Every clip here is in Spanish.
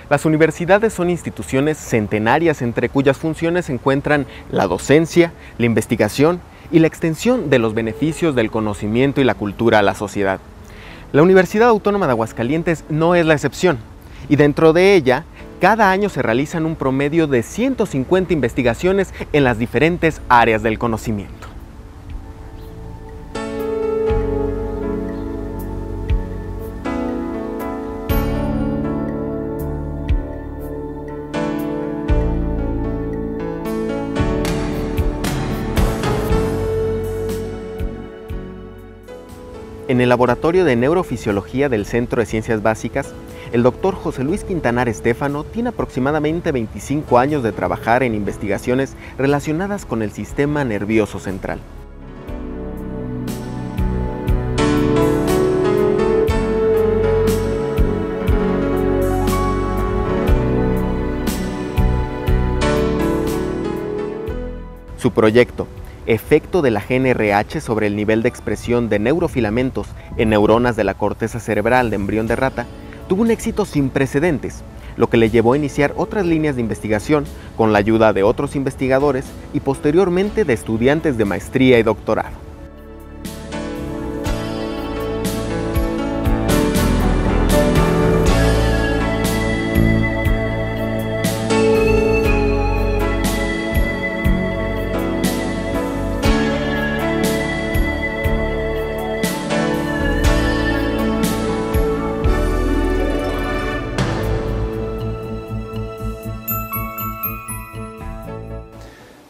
Las universidades son instituciones centenarias entre cuyas funciones se encuentran la docencia, la investigación y la extensión de los beneficios del conocimiento y la cultura a la sociedad. La Universidad Autónoma de Aguascalientes no es la excepción, y dentro de ella, cada año se realizan un promedio de 150 investigaciones en las diferentes áreas del conocimiento. En el Laboratorio de Neurofisiología del Centro de Ciencias Básicas, el doctor José Luis Quintanar Estéfano tiene aproximadamente 25 años de trabajar en investigaciones relacionadas con el sistema nervioso central. Su proyecto, Efecto de la GNRH sobre el nivel de expresión de neurofilamentos en neuronas de la corteza cerebral de embrión de rata, tuvo un éxito sin precedentes, lo que le llevó a iniciar otras líneas de investigación con la ayuda de otros investigadores y posteriormente de estudiantes de maestría y doctorado.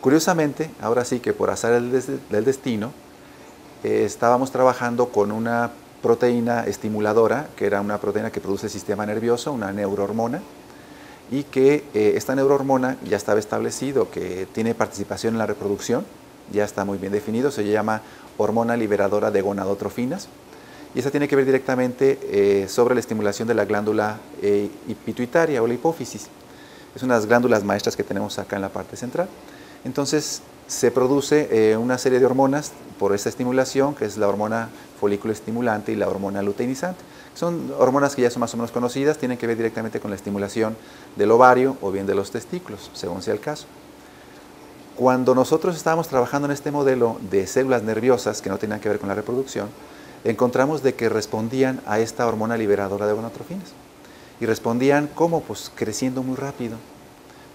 Curiosamente, ahora sí que por azar del destino, estábamos trabajando con una proteína estimuladora, que era una proteína que produce el sistema nervioso, una neurohormona, y que esta neurohormona ya estaba establecido que tiene participación en la reproducción, ya está muy bien definido, se llama hormona liberadora de gonadotrofinas, y esta tiene que ver directamente sobre la estimulación de la glándula pituitaria o la hipófisis. Es unas glándulas maestras que tenemos acá en la parte central. Entonces se produce una serie de hormonas por esta estimulación, que es la hormona folículo estimulante y la hormona luteinizante. Son hormonas que ya son más o menos conocidas, tienen que ver directamente con la estimulación del ovario o bien de los testículos, según sea el caso. Cuando nosotros estábamos trabajando en este modelo de células nerviosas que no tenían que ver con la reproducción, encontramos de que respondían a esta hormona liberadora de gonadotrofinas. Y respondían, ¿cómo? Pues creciendo muy rápido.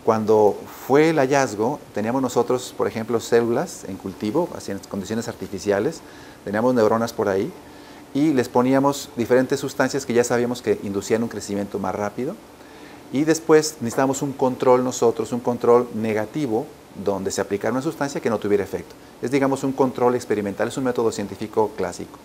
Cuando fue el hallazgo, teníamos nosotros, por ejemplo, células en cultivo, así en condiciones artificiales, teníamos neuronas por ahí, y les poníamos diferentes sustancias que ya sabíamos que inducían un crecimiento más rápido, y después necesitábamos un control nosotros, un control negativo, donde se aplicara una sustancia que no tuviera efecto. Es, digamos, un control experimental, es un método científico clásico.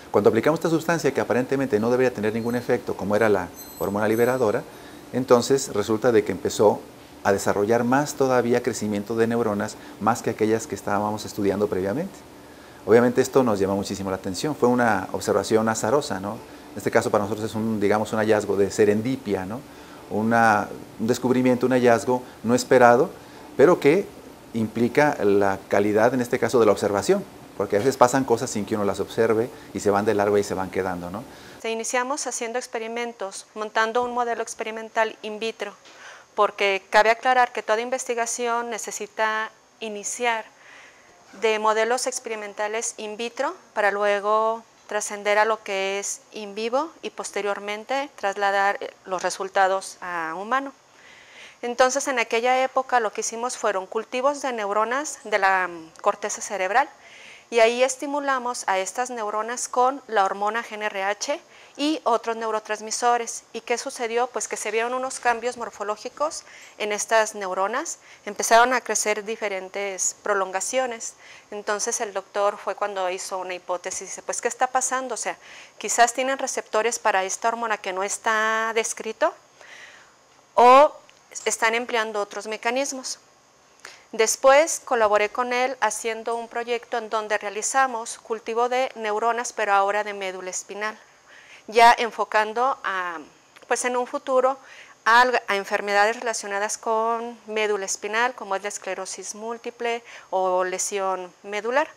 Cuando aplicamos esta sustancia que aparentemente no debería tener ningún efecto, como era la hormona liberadora, entonces resulta de que empezó a desarrollar más todavía crecimiento de neuronas, más que aquellas que estábamos estudiando previamente. Obviamente esto nos llama muchísimo la atención, fue una observación azarosa, ¿no? En este caso para nosotros es digamos, un hallazgo de serendipia, ¿no? Un descubrimiento, un hallazgo no esperado, pero que implica la calidad, en este caso, de la observación, porque a veces pasan cosas sin que uno las observe y se van de largo y se van quedando, ¿no? Iniciamos haciendo experimentos, montando un modelo experimental in vitro, porque cabe aclarar que toda investigación necesita iniciar de modelos experimentales in vitro para luego trascender a lo que es in vivo y posteriormente trasladar los resultados a humano. Entonces, en aquella época lo que hicimos fueron cultivos de neuronas de la corteza cerebral, y ahí estimulamos a estas neuronas con la hormona GNRH y otros neurotransmisores. ¿Y qué sucedió? Pues que se vieron unos cambios morfológicos en estas neuronas, empezaron a crecer diferentes prolongaciones. Entonces el doctor fue cuando hizo una hipótesis, dice, pues ¿qué está pasando? O sea, quizás tienen receptores para esta hormona que no está descrito o están empleando otros mecanismos. Después colaboré con él haciendo un proyecto en donde realizamos cultivo de neuronas, pero ahora de médula espinal, ya enfocando pues en un futuro a enfermedades relacionadas con médula espinal, como es la esclerosis múltiple o lesión medular.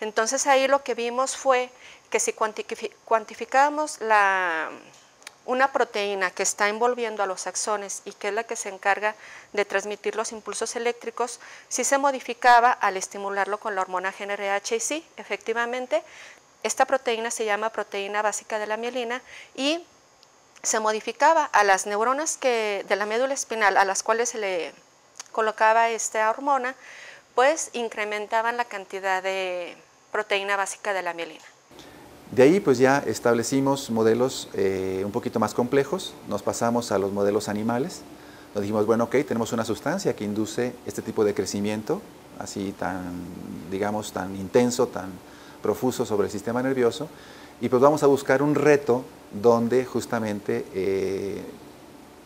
Entonces ahí lo que vimos fue que si cuantificábamos una proteína que está envolviendo a los axones y que es la que se encarga de transmitir los impulsos eléctricos, sí se modificaba al estimularlo con la hormona GnRH y sí, efectivamente, esta proteína se llama proteína básica de la mielina y se modificaba a las neuronas de la médula espinal a las cuales se le colocaba esta hormona, pues incrementaban la cantidad de proteína básica de la mielina. De ahí pues ya establecimos modelos un poquito más complejos, nos pasamos a los modelos animales, nos dijimos, bueno, ok, tenemos una sustancia que induce este tipo de crecimiento, así tan, digamos, tan intenso, tan profuso sobre el sistema nervioso, y pues vamos a buscar un reto donde justamente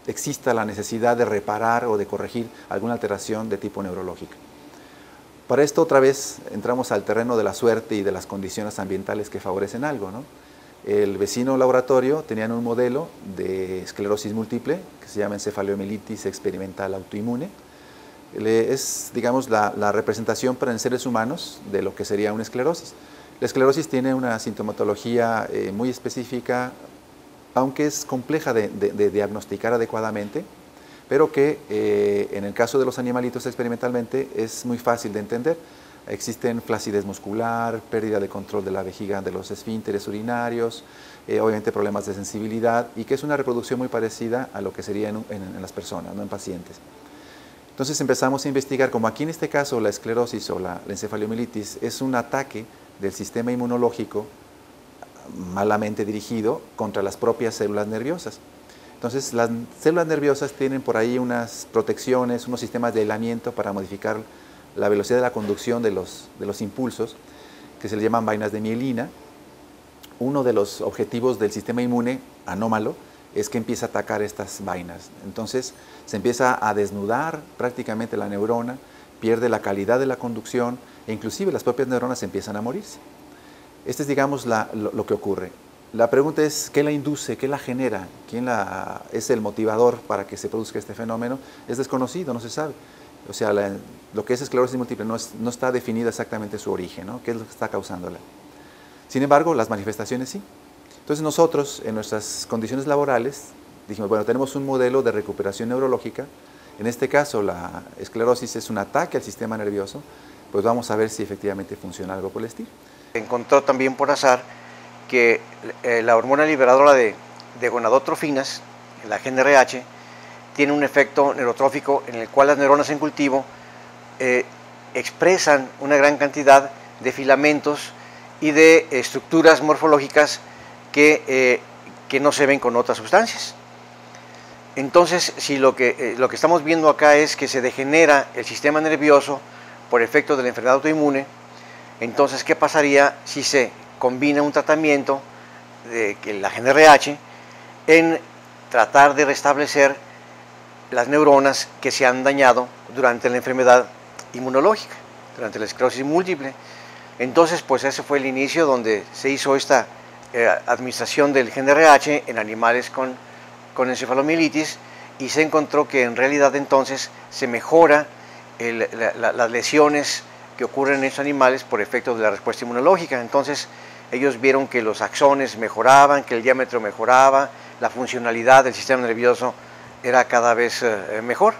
exista la necesidad de reparar o de corregir alguna alteración de tipo neurológico. Para esto otra vez entramos al terreno de la suerte y de las condiciones ambientales que favorecen algo, ¿no? El vecino laboratorio tenían un modelo de esclerosis múltiple que se llama encefalomielitis experimental autoinmune. Es, digamos, la representación para en seres humanos de lo que sería una esclerosis. La esclerosis tiene una sintomatología muy específica, aunque es compleja de diagnosticar adecuadamente, pero que en el caso de los animalitos experimentalmente es muy fácil de entender. Existen flacidez muscular, pérdida de control de la vejiga de los esfínteres urinarios, obviamente problemas de sensibilidad, y que es una reproducción muy parecida a lo que sería en las personas, no en pacientes. Entonces empezamos a investigar, como aquí en este caso la esclerosis o la encefalomielitis es un ataque del sistema inmunológico malamente dirigido contra las propias células nerviosas. Entonces, las células nerviosas tienen por ahí unas protecciones, unos sistemas de aislamiento para modificar la velocidad de la conducción de los impulsos, que se le llaman vainas de mielina. Uno de los objetivos del sistema inmune anómalo es que empieza a atacar estas vainas. Entonces, se empieza a desnudar prácticamente la neurona, pierde la calidad de la conducción e inclusive las propias neuronas empiezan a morirse. Este es, digamos, lo que ocurre. La pregunta es, ¿qué la induce? ¿Qué la genera? ¿Quién es el motivador para que se produzca este fenómeno? Es desconocido, no se sabe. O sea, lo que es esclerosis múltiple no está definido exactamente su origen, ¿no? ¿Qué es lo que está causándola? Sin embargo, las manifestaciones sí. Entonces nosotros, en nuestras condiciones laborales, dijimos, bueno, tenemos un modelo de recuperación neurológica. En este caso, la esclerosis es un ataque al sistema nervioso. Pues vamos a ver si efectivamente funciona algo por el estilo. Encontró también por azar que la hormona liberadora de gonadotrofinas, la GnRH, tiene un efecto neurotrófico en el cual las neuronas en cultivo expresan una gran cantidad de filamentos y de estructuras morfológicas que no se ven con otras sustancias. Entonces, si lo que estamos viendo acá es que se degenera el sistema nervioso por efecto de la enfermedad autoinmune, entonces, ¿qué pasaría si se combina un tratamiento de la GnRH en tratar de restablecer las neuronas que se han dañado durante la enfermedad inmunológica, durante la esclerosis múltiple? Entonces, pues ese fue el inicio donde se hizo esta administración del GnRH en animales con encefalomielitis y se encontró que en realidad entonces se mejora las lesiones que ocurren en estos animales por efecto de la respuesta inmunológica. Entonces ellos vieron que los axones mejoraban, que el diámetro mejoraba, la funcionalidad del sistema nervioso era cada vez mejor.